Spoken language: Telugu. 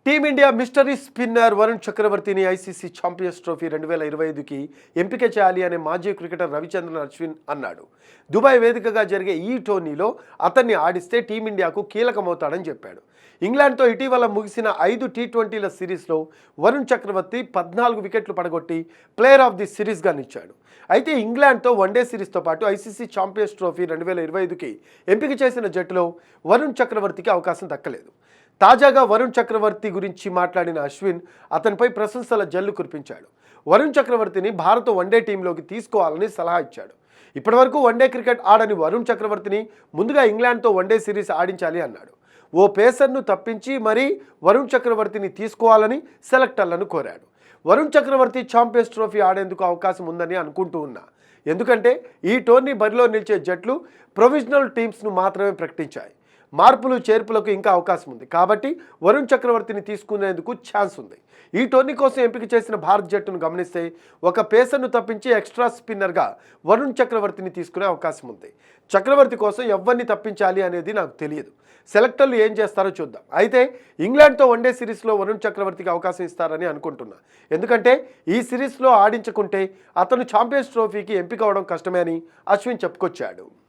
టీమిండియా మిస్టరీ స్పిన్నర్ వరుణ్ చక్రవర్తిని ఐసీసీ ఛాంపియన్స్ ట్రోఫీ 2025కి ఎంపిక చేయాలి అని మాజీ క్రికెటర్ రవిచంద్రన్ అశ్విన్ అన్నాడు. దుబాయ్ వేదికగా జరిగే ఈ టోర్నీలో అతన్ని ఆడిస్తే టీమిండియాకు కీలకమవుతాడని చెప్పాడు. ఇంగ్లాండ్తో ఇటీవల ముగిసిన 5 టీ20ల సిరీస్లో వరుణ్ చక్రవర్తి 14 వికెట్లు పడగొట్టి ప్లేయర్ ఆఫ్ ది సిరీస్గా నిలిచాడు. అయితే ఇంగ్లాండ్తో వన్డే సిరీస్తో పాటు ఐసీసీ ఛాంపియన్స్ ట్రోఫీ 2025కి ఎంపిక చేసిన జట్టులో వరుణ్ చక్రవర్తికి అవకాశం దక్కలేదు. తాజాగా వరుణ్ చక్రవర్తి గురించి మాట్లాడిన అశ్విన్ అతనిపై ప్రశంసల జల్లు కురిపించాడు. వరుణ్ చక్రవర్తిని భారత వన్డే టీంలోకి తీసుకోవాలని సలహా ఇచ్చాడు. ఇప్పటివరకు వన్డే క్రికెట్ ఆడని వరుణ్ చక్రవర్తిని ముందుగా ఇంగ్లాండ్తో వన్డే సిరీస్ ఆడించాలి అన్నాడు. ఓ పేసర్ను తప్పించి మరీ వరుణ్ చక్రవర్తిని తీసుకోవాలని సెలెక్టర్లను కోరాడు. వరుణ్ చక్రవర్తి ఛాంపియన్స్ ట్రోఫీ ఆడేందుకు అవకాశం ఉందని అనుకుంటూ ఉన్నా. ఎందుకంటే ఈ టోర్నీ బరిలో నిలిచే జట్లు ప్రొవిజనల్ టీమ్స్ను మాత్రమే ప్రకటించాయి. మార్పులు చేర్పులకు ఇంకా అవకాశం ఉంది కాబట్టి వరుణ్ చక్రవర్తిని తీసుకునేందుకు ఛాన్స్ ఉంది. ఈ టోర్నీ కోసం ఎంపిక చేసిన భారత్ జట్టును గమనిస్తే ఒక పేసర్ను తప్పించి ఎక్స్ట్రా స్పిన్నర్గా వరుణ్ చక్రవర్తిని తీసుకునే అవకాశం ఉంది. చక్రవర్తి కోసం ఎవరిని తప్పించాలి అనేది నాకు తెలియదు. సెలెక్టర్లు ఏం చేస్తారో చూద్దాం. అయితే ఇంగ్లాండ్తో వన్డే సిరీస్లో వరుణ్ చక్రవర్తికి అవకాశం ఇస్తారని అనుకుంటున్నా. ఎందుకంటే ఈ సిరీస్లో ఆడించకుంటే అతను ఛాంపియన్స్ ట్రోఫీకి ఎంపిక అవడం కష్టమే అని అశ్విన్ చెప్పుకొచ్చాడు.